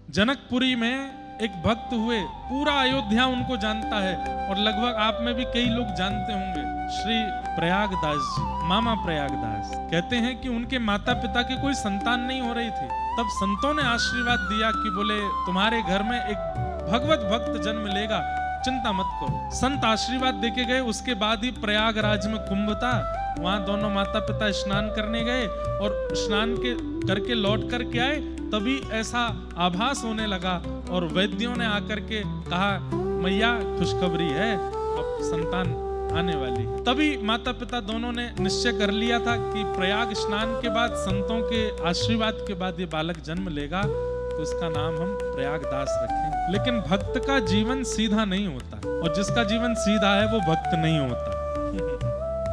जनकपुरी में एक भक्त हुए, पूरा अयोध्या उनको जानता है और लगभग आप में भी कई लोग जानते होंगे, श्री प्रयागदास जी, मामा प्रयागदास। कहते हैं कि उनके माता पिता की कोई संतान नहीं हो रही थी, तब संतों ने आशीर्वाद दिया कि बोले तुम्हारे घर में एक भगवत भक्त जन्म लेगा, चिंता मत करो। संत आशीर्वाद देके गए। उसके बाद ही प्रयागराज में कुंभ था, वहां दोनों माता पिता स्नान करने गए और स्नान के करके लौट कर के आए, तभी ऐसा आभास होने लगा और वैद्यों ने आकर के कहा मैया खुशखबरी है, अब संतान आने वाली। तभी माता पिता दोनों ने निश्चय कर लिया था कि प्रयाग स्नान के बाद संतों के आशीर्वाद के बाद ये बालक जन्म लेगा तो इसका नाम हम प्रयागदास रखें। लेकिन भक्त का जीवन सीधा नहीं होता और जिसका जीवन सीधा है वो भक्त नहीं होता।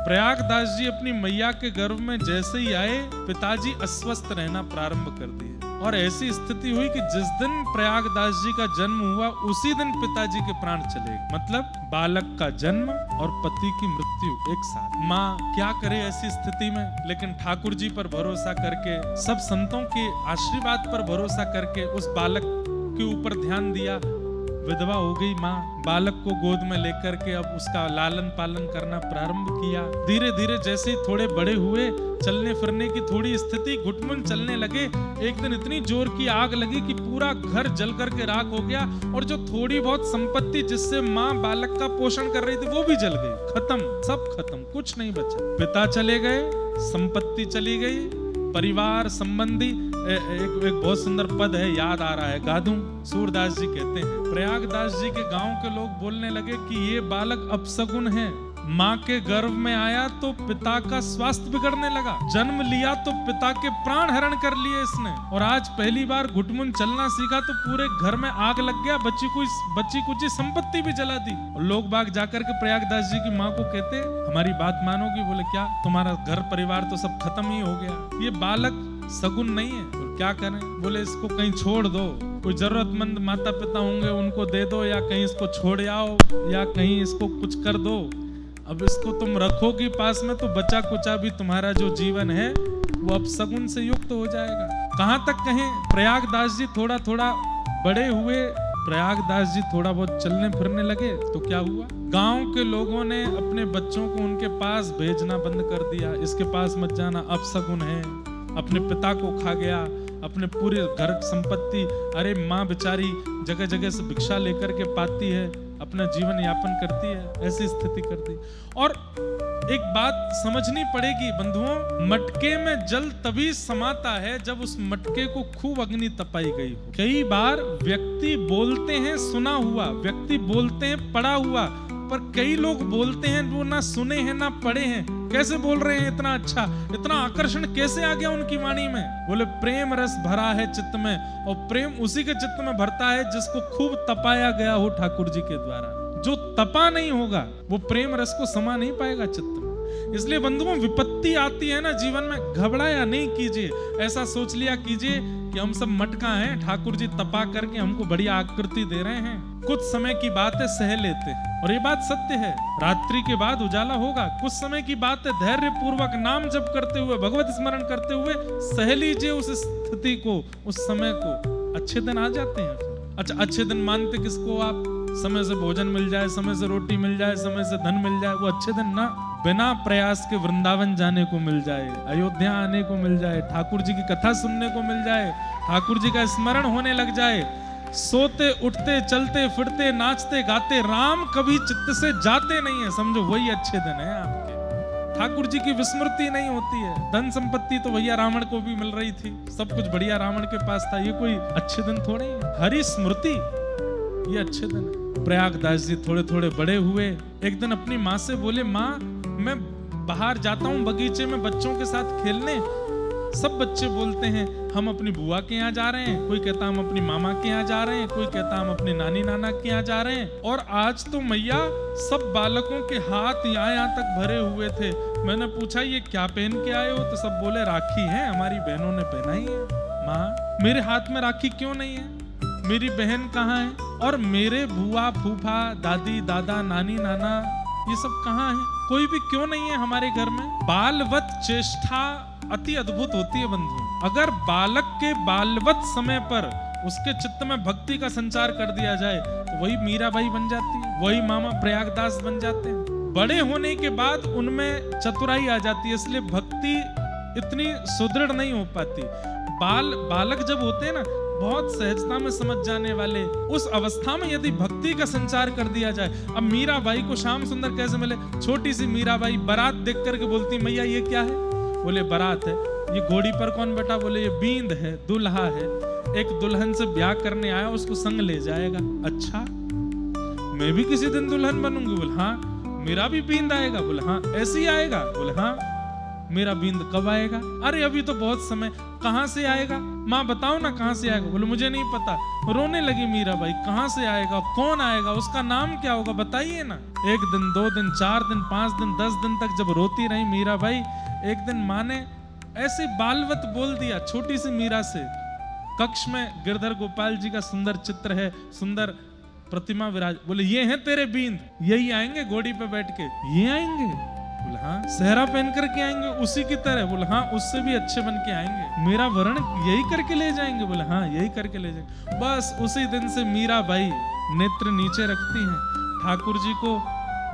प्रयागदास जी अपनी मैया के गर्भ में जैसे ही आए, पिताजी अस्वस्थ रहना प्रारंभ कर दिए और ऐसी स्थिति हुई कि जिस दिन प्रयागदास जी का जन्म हुआ उसी दिन पिताजी के प्राण चले। मतलब बालक का जन्म और पति की मृत्यु एक साथ। माँ क्या करे ऐसी स्थिति में, लेकिन ठाकुर जी पर भरोसा करके, सब संतों के आशीर्वाद पर भरोसा करके उस बालक के ऊपर ध्यान दिया। विधवा हो गई माँ, बालक को गोद में लेकर के अब उसका लालन पालन करना प्रारंभ किया। धीरे धीरे जैसे ही थोड़े बड़े हुए, चलने फिरने की थोड़ी स्थिति, घुटमुन चलने लगे। एक दिन इतनी जोर की आग लगी कि पूरा घर जल करके राख हो गया और जो थोड़ी बहुत संपत्ति जिससे माँ बालक का पोषण कर रही थी वो भी जल गई, खत्म, सब खत्म, कुछ नहीं बचा। पिता चले गए, संपत्ति चली गई, परिवार संबंधी। एक बहुत सुंदर पद है, याद आ रहा है, गा दूं? सूरदास जी कहते हैं, प्रयागदास जी के गांव के लोग बोलने लगे कि ये बालक अपसगुन है। माँ के गर्भ में आया तो पिता का स्वास्थ्य बिगड़ने लगा, जन्म लिया तो पिता के प्राण हरण कर लिए इसने, और आज पहली बार घुटमुन चलना सीखा तो पूरे घर में आग लग गया, बच्ची कुछ संपत्ति भी जला दी। और लोग बाग जाकर के प्रयागदास जी की माँ को कहते हमारी बात मानोगी? बोले क्या, तुम्हारा घर परिवार तो सब खत्म ही हो गया, ये बालक सगुन नहीं है, तो क्या करें? बोले इसको कहीं छोड़ दो, कोई जरूरतमंद माता पिता होंगे उनको दे दो, या कहीं इसको छोड़ आओ, या कहीं इसको कुछ कर दो। अब इसको तुम रखोगी पास में तो बचा कुचा भी तुम्हारा जो जीवन है वो अब सगुन से युक्त हो जाएगा। कहां तक कहें, प्रयागदास जी थोड़ा थोड़ा बड़े हुए, प्रयागदास जी थोड़ा बहुत चलने फिरने लगे तो क्या हुआ, गांव के लोगों ने अपने बच्चों को उनके पास भेजना बंद कर दिया। इसके पास मत जाना, अपसगुन है, अपने पिता को खा गया, अपने पूरे घर संपत्ति। अरे माँ बेचारी जगह जगह से भिक्षा लेकर के पाती है, अपना जीवन यापन करती है, ऐसी स्थिति कर दी। और एक बात समझनी पड़ेगी बंधुओं, मटके में जल तभी समाता है जब उस मटके को खूब अग्नि तपाई गई हो। कई बार व्यक्ति बोलते हैं सुना हुआ, व्यक्ति बोलते हैं पढ़ा हुआ, पर कई लोग बोलते हैं वो ना सुने हैं ना पढ़े हैं। कैसे बोल रहे हैं इतना अच्छा, इतना आकर्षण कैसे आ गया उनकी वाणी में? बोले प्रेम रस भरा है चित्त में, और प्रेम उसी के चित्त में भरता है जिसको खूब तपाया गया हो ठाकुर जी के द्वारा। जो तपा नहीं होगा वो प्रेम रस को समा नहीं पाएगा चित्त में। इसलिए बंधुओं, विपत्ति आती है ना जीवन में, घबराया नहीं कीजिए, ऐसा सोच लिया कीजिए कि हम सब मटका हैं, ठाकुर जी तपा करके हमको बढ़िया आकृति दे रहे हैं, कुछ समय की बात है, सह लेते हैं। और ये बात सत्य है, रात्रि के बाद उजाला होगा, कुछ समय की बात है, धैर्य पूर्वक नाम जप करते हुए, भगवत स्मरण करते हुए सह लीजिए उस स्थिति को, उस समय को, अच्छे दिन आ जाते हैं। अच्छा, अच्छे दिन मानते किसको आप? समय से भोजन मिल जाए, समय से रोटी मिल जाए, समय से धन मिल जाए, वो अच्छे दिन ना। बिना प्रयास के वृंदावन जाने को मिल जाए, अयोध्या आने को मिल जाए, ठाकुर जी की कथा सुनने को मिल जाए, ठाकुर जी का स्मरण होने लग जाए, सोते उठते चलते फिरते नाचते गाते राम कभी चित्त से जाते नहीं है, समझो वही अच्छे दिन है आपके। ठाकुर जी की विस्मृति नहीं होती है। धन संपत्ति तो भैया रावण को भी मिल रही थी, सब कुछ बढ़िया रावण के पास था, ये कोई अच्छे दिन थोड़े हैं। हरि स्मृति ये अच्छे दिन है। प्रयागदास जी थोड़े थोड़े बड़े हुए, एक दिन अपनी माँ से बोले, माँ मैं बाहर जाता हूँ बगीचे में बच्चों के साथ खेलने। सब बच्चे बोलते हैं हम अपनी बुआ के यहाँ जा रहे हैं, कोई कहता हम अपनी मामा के यहाँ जा रहे हैं, कोई कहता हम अपनी नानी नाना के यहाँ जा रहे हैं। और आज तो मैया सब बालकों के हाथ यहाँ तक भरे हुए थे। मैंने पूछा ये क्या पहन के आए हो? तो सब बोले राखी है, हमारी बहनों ने पहनाई है। माँ मेरे हाथ में राखी क्यों नहीं है? मेरी बहन कहाँ है? और मेरे बुआ फूफा दादी दादा नानी नाना ये सब कहाँ है? कोई भी क्यों नहीं है हमारे घर में? बालवत चेष्टा अति अद्भुत होती है बंधु। अगर बालक के बालवत समय पर उसके चित्त में भक्ति का संचार कर दिया जाए तो वही मीराबाई बन जाती है, वही मामा प्रयागदास बन जाते हैं। बड़े होने के बाद उनमें चतुराई आ जाती है, इसलिए भक्ति इतनी सुदृढ़ नहीं हो पाती। बालक जब होते हैं ना, बहुत सहजता में समझ जाने वाले, उस अवस्था में यदि भक्ति का संचार कर दिया जाए। अब मीराबाई को श्याम सुंदर कैसे मिले? छोटी सी मीराबाई बारात देख करके बोलती, मैया ये क्या है? बोले बारात है। ये घोड़ी पर कौन बैठा? बोले ये बींद है, दुल्हा है, एक दुल्हन से ब्याह करने आया, उसको संग ले जाएगा। अच्छा, मैं भी किसी दिन दुल्हन बनूंगी? बोले हाँ। मेरा भी बींद आएगा? बोले हाँ। ऐसे ही आएगा? बोले हाँ। मेरा बींद कब आएगा? अरे अभी तो बहुत समय। कहां से आएगा? माँ बताओ ना कहां से आएगा? बोले मुझे नहीं पता। रोने लगी मीराबाई, कहां से आएगा, कौन आएगा, उसका नाम क्या होगा, बताइए ना। 1 दिन 2 दिन 4 दिन 5 दिन 10 दिन तक जब रोती रही मीराबाई, एक दिन माँ ने ऐसे बालवत बोल दिया छोटी सी मीरा से। कक्ष में गिरधर गोपाल जी का सुंदर चित्र है, सुंदर प्रतिमा विराज। बोले ये हैं तेरे बींद, यही आएंगे घोड़ी पे बैठ के? ये आएंगे? बोले हाँ। सेहरा पहन करके आएंगे उसी की तरह? बोले हाँ, उससे भी अच्छे बन के आएंगे। मेरा वर्ण यही करके ले जाएंगे? बोले हाँ, यही करके ले जाएंगे। बस उसी दिन से मीराबाई नेत्र नीचे रखती हैं, ठाकुर जी को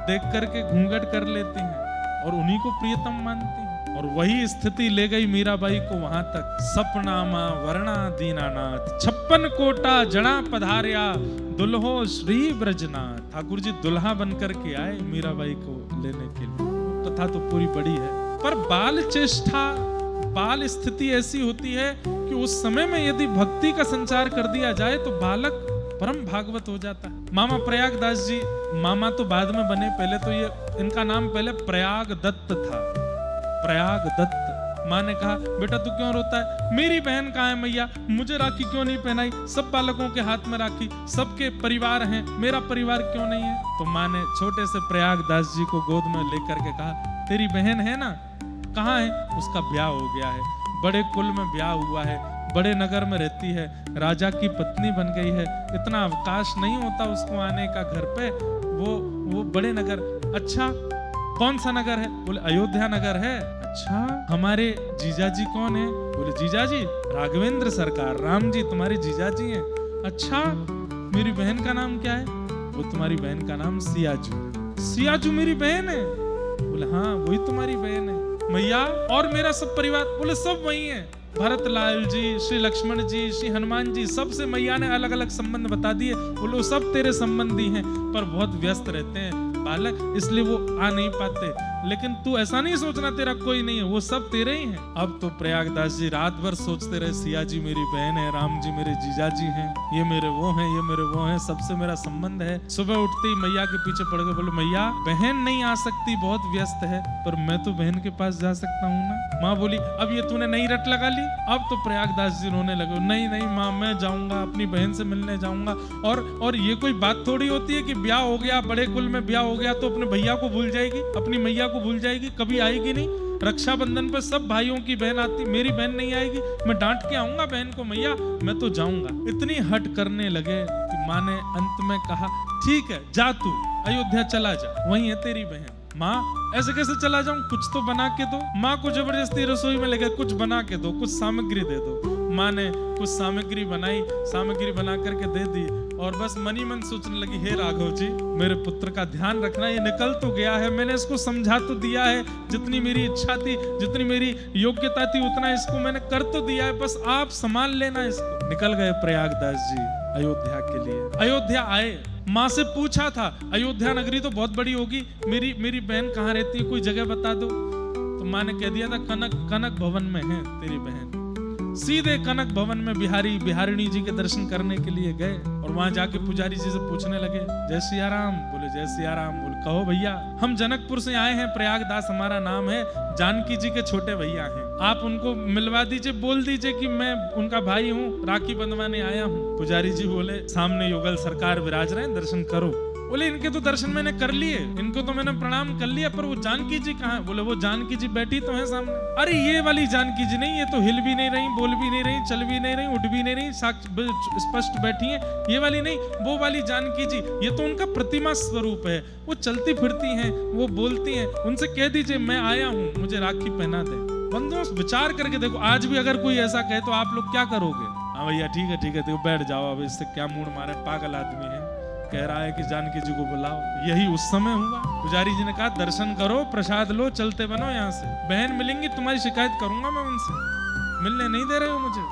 देख करके घूंघट कर लेती हैं और उन्हीं को प्रियतम मानती हैं। और वही स्थिति ले गई मीराबाई को वहां तक। सपनामा वर्णा दीनानाथ, 56 कोटा जड़ा पधारिया, दुल्हो श्री ब्रजनाथ। ठाकुर जी दुल्हा बनकर के आए मीराबाई को लेने के लिए। कथा तो पूरी बड़ी है, पर बाल चेष्टा, बाल स्थिति ऐसी होती है कि उस समय में यदि भक्ति का संचार कर दिया जाए तो बालक परम भागवत हो जाता है। मामा प्रयागदास जी, मामा तो बाद में बने, पहले तो ये इनका नाम पहले प्रयाग दत्त था। प्रयाग दत्त। माँ ने कहा बेटा तू क्यों रोता है? मेरी बहन कहाँ है मैया? मुझे राखी क्यों नहीं पहनाई? सब बालकों के हाथ में राखी, सबके परिवार हैं, मेरा परिवार क्यों नहीं है? तो माँ ने छोटे से प्रयागदास जी को गोद में लेकर के कहा, तेरी बहन है ना, कहाँ है? उसका ब्याह हो गया है, बड़े कुल में ब्याह हुआ है, बड़े नगर में रहती है, राजा की पत्नी बन गई है, इतना अवकाश नहीं होता उसको आने का घर पे। वो बड़े नगर। अच्छा कौन सा नगर है? बोले अयोध्या नगर है। अच्छा हमारे जीजाजी कौन है? बोले जीजाजी राघवेंद्र सरकार, राम जी तुम्हारे जीजाजी हैं। अच्छा मेरी बहन का नाम क्या है? वो तुम्हारी बहन का नाम सियाजू। सियाजू मेरी बहन है? बोले हाँ वही तुम्हारी बहन है। मैया और मेरा सब परिवार? बोले सब वही है, भरत लाल जी, श्री लक्ष्मण जी, श्री हनुमान जी, सबसे मैया ने अलग अलग संबंध बता दिए। बोलो सब तेरे संबंधी हैं, पर बहुत व्यस्त रहते हैं बालक, इसलिए वो आ नहीं पाते। लेकिन तू ऐसा नहीं सोचना तेरा कोई नहीं है, वो सब तेरे ही हैं। अब तो प्रयागदास जी रात भर सोचते रहे, सिया जी मेरी बहन है, राम जी मेरे जीजाजी हैं, ये मेरे वो हैं, ये मेरे वो हैं, सबसे मेरा संबंध है। सुबह उठते ही मैया के पीछे पड़ गए। बोले मैया बहन नहीं आ सकती, बहुत व्यस्त है, पर मैं तो बहन के पास जा सकता हूँ ना। माँ बोली अब ये तूने नई रट लगा ली? अब तो प्रयागदास जी रोने लगे। नहीं नहीं माँ, मैं जाऊंगा, अपनी बहन से मिलने जाऊंगा। और ये कोई बात थोड़ी होती है कि ब्याह हो गया, बड़े कुल में ब्याह हो गया तो अपने भैया को भूल जाएगी, अपनी मैया को भूल जाएगी, कभी आएगी नहीं। रक्षाबंधन पर सब भाइयों की बहन आती, मेरी बहन नहीं आएगी, मैं डांट के आऊंगा बहन को, मैया मैं तो जाऊंगा। इतनी हट करने लगे कि माँ ने अंत में कहा ठीक है जा तू अयोध्या चला जा, वही है तेरी बहन। माँ ऐसे कैसे चला जाऊं? कुछ तो बना के दो। माँ को जबरदस्ती रसोई में लेकर कुछ बना के दो, कुछ सामग्री दे दो। माँ ने कुछ सामग्री बनाई, सामग्री बना करके दे दी और बस मनी मन सोचने लगी, हे राघव जी मेरे पुत्र का ध्यान रखना, ये निकल तो गया है, मैंने इसको समझा तो दिया है, जितनी मेरी इच्छा थी, जितनी मेरी योग्यता थी उतना इसको मैंने कर तो दिया है, बस आप संभाल लेना इसको। निकल गए प्रयागदास जी अयोध्या के लिए। अयोध्या आए, माँ से पूछा था अयोध्या नगरी तो बहुत बड़ी होगी, मेरी बहन कहाँ रहती है, कोई जगह बता दो। तो माँ ने कह दिया था कनक भवन में है तेरी बहन। सीधे कनक भवन में बिहारिणी जी के दर्शन करने के लिए गए और वहां जाके पुजारी जी से पूछने लगे, जय सिया राम। बोले जय सिया राम। बोले कहो भैया हम जनकपुर से आए हैं, प्रयागदास हमारा नाम है, जानकी जी के छोटे भैया हैं, आप उनको मिलवा दीजिए, बोल दीजिए कि मैं उनका भाई हूँ, राखी बंधवाने आया हूँ। पुजारी जी बोले सामने युगल सरकार विराज रहे हैं, दर्शन करो। बोले इनके तो दर्शन मैंने कर लिए, इनको तो मैंने प्रणाम कर लिया, पर वो जानकी जी कहाँ है? बोले वो जानकी जी बैठी तो है सामने। अरे ये वाली जानकी जी नहीं, ये तो हिल भी नहीं रही, बोल भी नहीं रही, चल भी नहीं रही, उठ भी नहीं रही, स्पष्ट बैठी है, ये वाली नहीं, वो वाली जानकी जी, ये तो उनका प्रतिमा स्वरूप है, वो चलती फिरती हैं, वो बोलती हैं, उनसे कह दीजिए मैं आया हूँ, मुझे राखी पहना दे। बंधुओं विचार करके देखो, आज भी अगर कोई ऐसा कहे तो आप लोग क्या करोगे? हाँ भैया ठीक है तो बैठ जाओ, अब इससे क्या मूड मारे, पागल आदमी है, कह रहा है कि जानकी जी को बुलाओ। यही उस समय हुआ। पुजारी जी ने कहा दर्शन करो, प्रसाद लो, चलते बनो यहाँ से। बहन मिलेंगी, तुम्हारी शिकायत करूंगा मैं उनसे, मिलने नहीं दे रहे हो मुझे।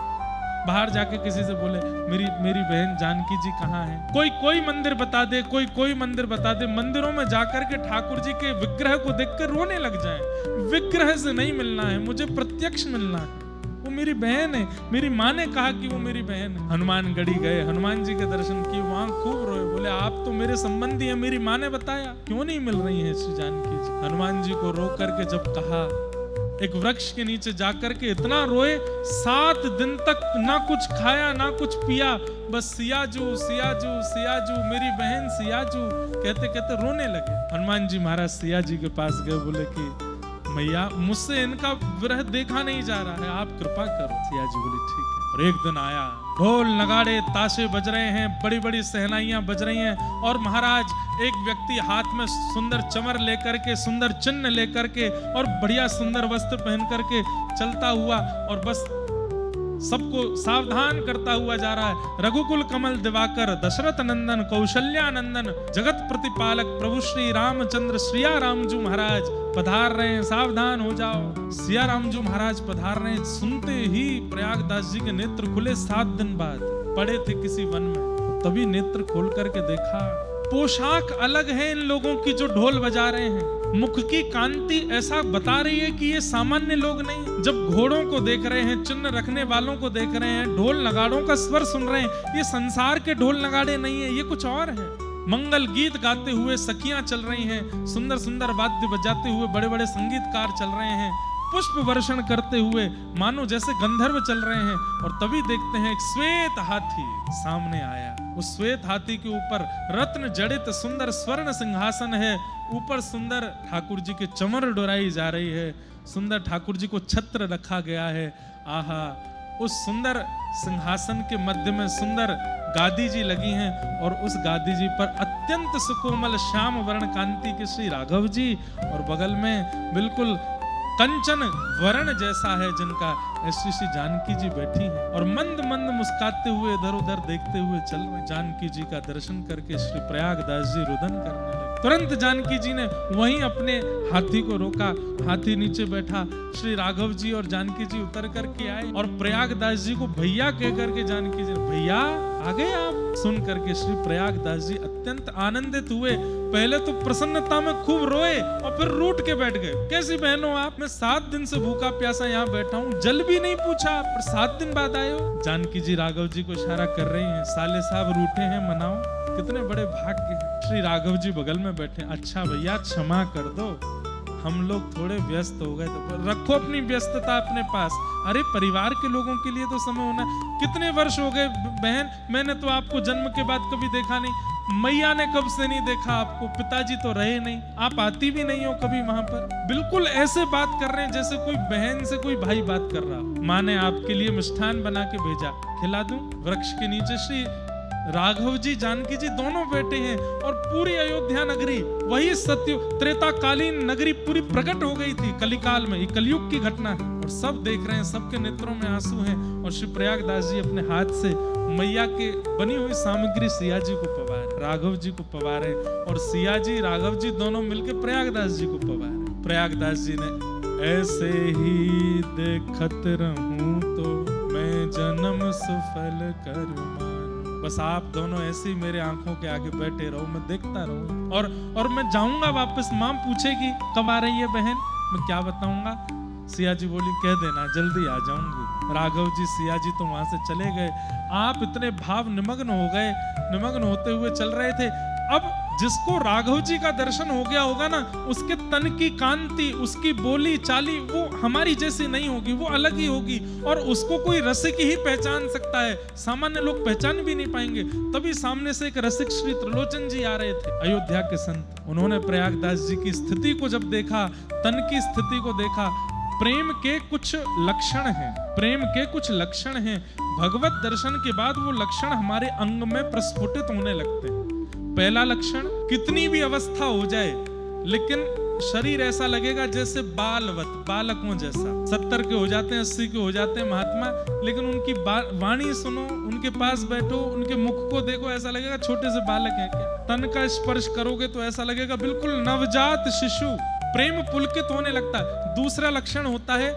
बाहर जाके किसी से बोले मेरी बहन जानकी जी कहाँ है, कोई मंदिर बता दे, कोई मंदिर बता दे। मंदिरों में जाकर के ठाकुर जी के विग्रह को देखकर रोने लग जाए। विग्रह से नहीं मिलना है मुझे, प्रत्यक्ष मिलना है। वो मेरी बहन है, मेरी माँ ने कहा कि वो मेरी बहन है। हनुमानगढ़ी गए, हनुमान जी के दर्शन किए, वहां खूब रोए, बोले आप तो मेरे संबंधी हैं, मेरी माँ ने बताया, क्यों नहीं मिल रही है श्री जानकी जी। हनुमान जी को रो करके जब कहा, एक वृक्ष के नीचे जाकर के इतना रोए, 7 दिन तक ना कुछ खाया ना कुछ पिया, बस सियाजू सियाजू सियाजू, मेरी बहन सियाजू कहते कहते रोने लगे। हनुमान जी महाराज सिया जी के पास गए, बोले कि मैया मुझसे इनका विरह देखा नहीं जा रहा है, आप कृपा करो। सिया जी बोली ठीक है। और एक दिन आया, ढोल नगाड़े ताशे बज रहे हैं, बड़ी बड़ी सहनाइयां बज रही हैं, और महाराज एक व्यक्ति हाथ में सुंदर चमर लेकर के, सुंदर चिन्ह लेकर के और बढ़िया सुंदर वस्त्र पहन करके चलता हुआ, और बस सबको सावधान करता हुआ जा रहा है। रघुकुल कमल दिवाकर दशरथ नंदन कौशल्यानंदन जगत प्रतिपालक प्रभु श्री रामचंद्र सिया रामजू महाराज पधार रहे हैं, सावधान हो जाओ। सिया रामजू महाराज पधार रहे हैं। सुनते ही प्रयागदास जी के नेत्र खुले। 7 दिन बाद पड़े थे किसी वन में, तभी नेत्र खोल करके देखा, पोशाक अलग है इन लोगों की जो ढोल बजा रहे हैं। मुख की कांति ऐसा बता रही है कि ये सामान्य लोग नहीं। जब घोड़ों को देख रहे हैं, चिन्ह रखने वालों को देख रहे हैं, ढोल नगाड़ों का स्वर सुन रहे हैं, ये संसार के ढोल नगाड़े नहीं है, ये कुछ और है। मंगल गीत गाते हुए सखियां चल रही हैं, सुंदर सुंदर वाद्य बजाते हुए बड़े बड़े संगीतकार चल रहे हैं, पुष्प वर्षण करते हुए मानो जैसे गंधर्व चल रहे हैं। और तभी देखते हैं एक श्वेत हाथी सामने आया। उस श्वेत हाथी के ऊपर रत्न जड़ित सुंदर स्वर्ण सिंहासन है, ऊपर सुंदर ठाकुर जी के चमर डोराई जा रही है, सुंदर ठाकुर जी को छत्र रखा गया है। आहा, उस सुंदर सिंहासन के मध्य में सुंदर गादी जी लगी हैं, और उस गादी जी पर अत्यंत सुकोमल श्याम वर्ण कांति के श्री राघव जी, और बगल में बिल्कुल कंचन वर्ण जैसा है जिनका, ऐसी श्री जानकी जी बैठी हैं और मंद मंद मुस्काते हुए इधर उधर देखते हुए चल रहे। जानकी जी का दर्शन करके श्री प्रयागदास जी रुदन करने लगे। तुरंत जानकी जी ने वहीं अपने हाथी को रोका, हाथी नीचे बैठा, श्री राघव जी और जानकी जी उतर करके आए, और प्रयागदास जी को भैया कह करके जानकी जी, भैया आ गए आप। सुन करके श्री प्रयागदास जी अत्यंत आनंदित हुए। पहले तो प्रसन्नता में खूब रोए और फिर रूठ के बैठ गए। कैसी बहन हो आप, मैं 7 दिन से भूखा प्यासा यहाँ बैठा हूँ, जल भी नहीं पूछा, पर 7 दिन बाद आए हो। जानकी जी राघव जी को इशारा कर रही हैं, साले साहब रूठे हैं, मनाओ, कितने बड़े भाग्य हैं। श्री राघव जी बगल में बैठे, अच्छा भैया क्षमा कर दो, हम लोग थोड़े व्यस्त हो गए, तो रखो अपनी व्यस्तता अपने पास। अरे परिवार के लोगों के लिए तो समय होना। कितने वर्ष हो गए बहन, मैंने तो आपको जन्म के बाद कभी देखा नहीं, मैया ने कब से नहीं देखा आपको, पिताजी तो रहे नहीं, आप आती भी नहीं हो कभी वहां पर। बिल्कुल ऐसे बात कर रहे हैं जैसे कोई बहन से कोई भाई बात कर रहा हो। माँ ने आपके लिए मिष्ठान बना के भेजा, खिला दूं। वृक्ष के नीचे श्री राघव जी जानकी जी दोनों बैठे हैं, और पूरी अयोध्या नगरी, वही सत्य त्रेता कालीन नगरी पूरी प्रकट हो गई थी कलिकाल में। ये कलयुग की घटना है, और सब देख रहे हैं, सबके नेत्रों में आंसू हैं। और श्री प्रयागदास जी अपने हाथ से मैया के बनी हुई सामग्री सिया जी को पवारे, राघव जी को पवारे, और सिया जी राघव जी दोनों मिलकर प्रयागदास जी को पवारे। प्रयागदास जी ने, ऐसे ही देखत रहूं तो मैं जन्म सफल कर मान। बस आप दोनों ऐसे ही मेरे आंखों के आगे बैठे रहो, मैं देखता रहूं, और मैं जाऊंगा वापस। मां पूछेगी कब आ रही है बहन, मैं क्या बताऊंगा। सिया जी बोली, कह देना जल्दी आ जाऊंगी। राघव जी सिया जी तो वहां से चले गए। आप इतने भाव निमग्न हो गए, निमग्न होते हुए चल रहे थे। अब जिसको राघव जी का दर्शन हो गया होगा ना, उसके तन की कांति, उसकी बोली चाली वो हमारी जैसी नहीं होगी, वो अलग ही होगी, और उसको कोई रसिक ही पहचान सकता है, सामान्य लोग पहचान भी नहीं पाएंगे। तभी सामने से एक रसिक श्री त्रिलोचन जी आ रहे थे, अयोध्या के संत। उन्होंने प्रयागदास जी की स्थिति को जब देखा, तन की स्थिति को देखा, प्रेम के कुछ लक्षण हैं, प्रेम के कुछ लक्षण हैं। भगवत दर्शन के बाद वो लक्षण हमारे अंग में प्रस्फुटित होने लगते हैं। पहला लक्षण, कितनी भी अवस्था हो जाए लेकिन शरीर ऐसा लगेगा जैसे बालवत, बालकों जैसा। 70 के हो जाते हैं, 80 के हो जाते हैं महात्मा, लेकिन उनकी वाणी सुनो, उनके पास बैठो, उनके मुख को देखो, ऐसा लगेगा छोटे से बालक हैं क्या। तन का स्पर्श करोगे तो ऐसा लगेगा बिल्कुल नवजात शिशु। प्रेम पुलकित होने लगता है। दूसरा लक्षण होता है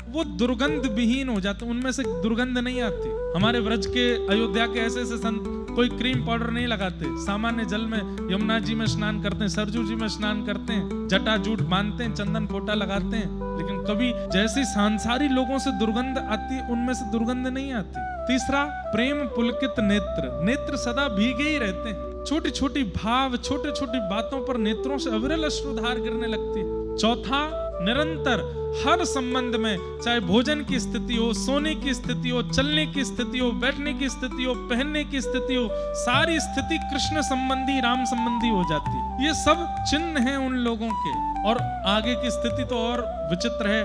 वो दुर्गंध विहीन हो जाते, उनमें से दुर्गंध नहीं आती। हमारे व्रज के, अयोध्या के ऐसे ऐसे संत कोई क्रीम पाउडर नहीं लगाते, सामान्य जल में यमुना जी में स्नान करते हैं, सरजू जी में स्नान करते हैं, जटा जूट बांधते हैं, चंदन पोटा लगाते हैं, लेकिन कभी जैसे सांसारी लोगों से दुर्गंध आती, उनमें से दुर्गंध नहीं आती। तीसरा, प्रेम पुलकित नेत्र, नेत्र सदा भीगे ही रहते हैं। छोटी छोटी भाव, छोटी छोटी बातों पर नेत्रों से अविरल अश्रुधार गिरने लगती है। चौथा, निरंतर हर संबंध में, चाहे भोजन की स्थिति हो, सोने की स्थिति हो, चलने की स्थिति हो, बैठने की स्थिति हो, पहनने की स्थिति हो, सारी स्थिति कृष्ण संबंधी, राम संबंधी हो जाती है। ये सब चिन्ह हैं उन लोगों के। और आगे की स्थिति तो और विचित्र है,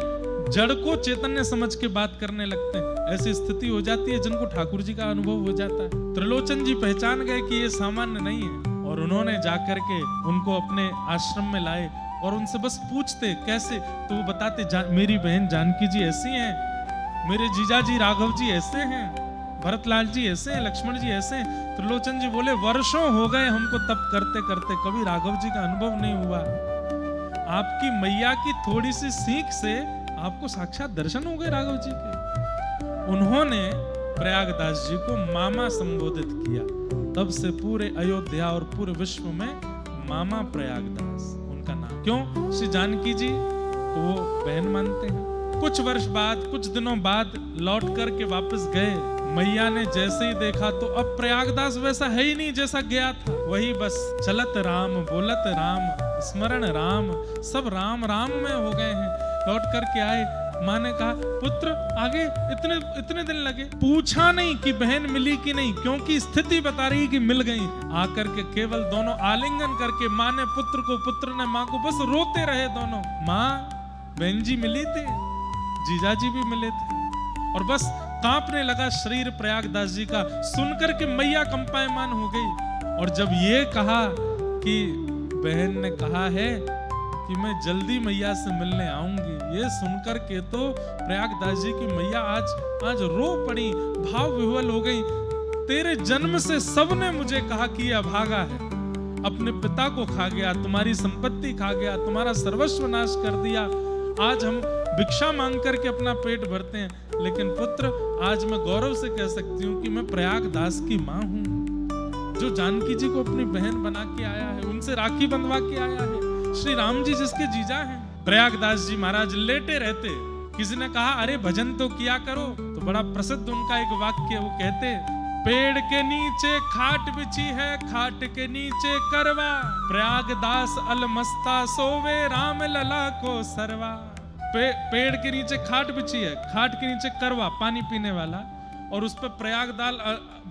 जड़ को चैतन्य समझ के बात करने लगते हैं। ऐसी स्थिति हो जाती है जिनको ठाकुर जी का अनुभव हो जाता है। त्रिलोचन जी पहचान गए कि ये सामान्य नहीं है, और उन्होंने जाकर के उनको अपने आश्रम में लाए और उनसे बस पूछते कैसे, तो वो बताते मेरी बहन जानकी जी ऐसी हैं, मेरे जीजा जी राघव जी ऐसे हैं, भरतलाल जी ऐसे हैं, लक्ष्मण जी ऐसे हैं। त्रिलोचन जी बोले वर्षों हो गए हमको तप करते करते, कभी राघव जी का अनुभव नहीं हुआ। आपकी मैया की थोड़ी सी सीख से आपको साक्षात दर्शन हो गए राघव जी के। उन्होंने प्रयागदास जी को मामा संबोधित किया। तब से पूरे अयोध्या और पूरे विश्व में मामा प्रयागदास उनका नाम। क्यों? श्री जानकी जी को वो बहन मानते हैं। कुछ वर्ष बाद, कुछ दिनों बाद लौट करके वापस गए। मैया ने जैसे ही देखा तो अब प्रयागदास वैसा है ही नहीं जैसा गया था। वही बस चलत राम, बोलत राम, स्मरण राम, सब राम राम में हो गए हैं। लौट करके आए, माँ ने कहा पुत्र आगे इतने दिन लगे। पूछा नहीं कि बहन मिली कि नहीं, क्योंकि स्थिति बता रही कि मिल गई। आकर के केवल दोनों आलिंगन करके, माँ ने पुत्र को, पुत्र ने माँ को, बस रोते रहे दोनों। माँ, बहन जी मिली थी, जीजा जी भी मिले थे, और बस कांपने लगा शरीर प्रयागदास जी का। सुनकर के मैया कंपायमान हो गई। और जब ये कहा कि बहन ने कहा है कि मैं जल्दी मैया से मिलने आऊंगी, ये सुनकर के तो प्रयागदास जी की मैया आज रो पड़ी, भाव विह्वल हो गई। तेरे जन्म से सबने मुझे कहा कि ये अभागा है, अपने पिता को खा गया, तुम्हारी संपत्ति खा गया, तुम्हारा सर्वस्व नाश कर दिया। आज हम भिक्षा मांग करके अपना पेट भरते हैं, लेकिन पुत्र आज मैं गौरव से कह सकती हूँ कि मैं प्रयागदास की माँ हूँ, जो जानकी जी को अपनी बहन बना के आया है, उनसे राखी बंधवा के आया है। श्री राम जी जिसके जीजा हैं। प्रयागदास जी महाराज लेटे रहते, किसी ने कहा अरे भजन तो किया करो, तो बड़ा प्रसिद्ध उनका एक वाक्य, वो कहते पेड़ के नीचे खाट बिछी है, खाट के नीचे करवा, प्रयागदास अलमस्ता सोवे, राम लला को सरवा। पेड़ के नीचे खाट बिछी है, खाट के नीचे करवा पानी पीने वाला, और उस पर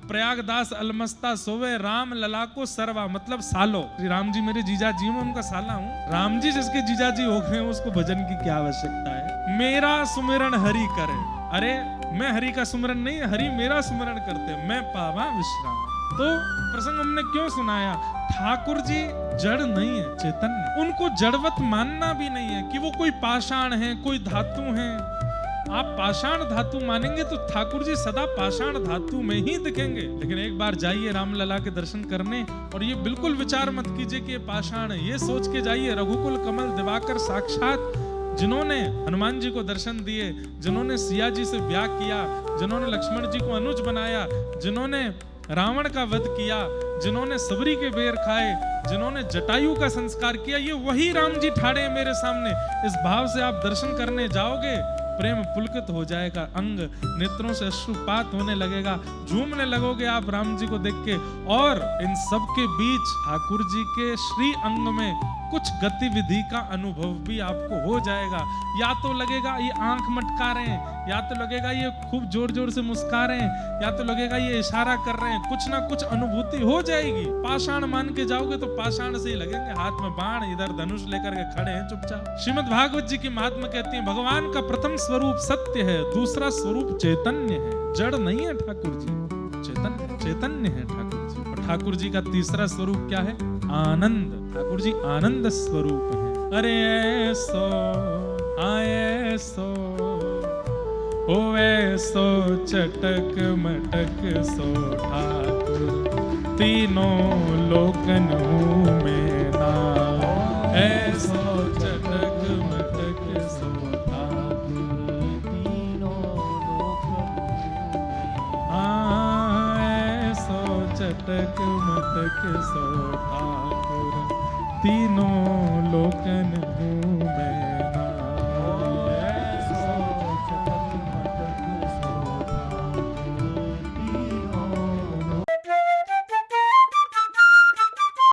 प्रयागदास अलमस्ता सोवे, राम लला को सरवा, मतलब सालो। राम जी मेरे जीजा जी, मैं उनका साला हूँ। राम जी जिसके जीजा जी हो गए, उसको भजन की क्या आवश्यकता है। मेरा सुमिरन हरि करे, अरे मैं हरि का सुमिरन नहीं, हरि मेरा सुमिरन करते, मैं पावा विश्राम। तो प्रसंग हमने क्यों सुनाया? ठाकुर जी जड़ नहीं है, चैतन्य। उनको जड़वत मानना भी नहीं है कि वो कोई पाषाण है, कोई धातु है। आप पाषाण धातु मानेंगे तो ठाकुर जी सदा पाषाण धातु में ही दिखेंगे। लेकिन एक बार जाइए रामलला के दर्शन करने, और ये बिल्कुल विचार मत कीजिए कि ये पाषाण है, ये सोच के जाइए रघुकुल कमल दिवाकर साक्षात, जिन्होंने हनुमान जी को दर्शन दिए, जिन्होंने सिया जी से ब्याह किया, जिन्होंने लक्ष्मण जी को अनुज बनाया, जिन्होंने रावण का वध किया, जिन्होंने सबरी के बेर खाए, जिन्होंने जटायु का संस्कार किया, ये वही राम जी ठाड़े हैं मेरे सामने। इस भाव से आप दर्शन करने जाओगे, प्रेम पुलकित हो जाएगा, अंग नेत्रों से अश्रुपात होने लगेगा, झूमने लगोगे आप राम जी को देख के। और इन सब के बीच ठाकुर जी के श्री अंग में कुछ गतिविधि का अनुभव भी आपको हो जाएगा। या तो लगेगा ये आंख मटका रहे हैं, या तो लगेगा ये खूब जोर जोर से मुस्कुरा रहे हैं, या तो लगेगा ये इशारा कर रहे हैं, कुछ ना कुछ अनुभूति हो जाएगी। पाषाण मान के जाओगे तो पाषाण से ही लगेंगे, हाथ में बाण, इधर धनुष लेकर के खड़े हैं चुपचाप। श्रीमद् भागवत जी की महात्मा कहती है, भगवान का प्रथम स्वरूप सत्य है, दूसरा स्वरूप चैतन्य है। जड़ नहीं है ठाकुर जी, चैतन्य है ठाकुर जी। और ठाकुर जी का तीसरा स्वरूप क्या है? आनंद। ठाकुर जी आनंद स्वरूप है। अरे ऐसो आए सो ओ ऐसो चटक मटक सो ठाकुर तीनों लोकन हूँ मैं ना। ऐसो चटक मटक सो ठाकुर तीनों लोकन हाँ ऐसो चटक मटक सो ठाकुर तीनों लोकन हूँ मैं ना।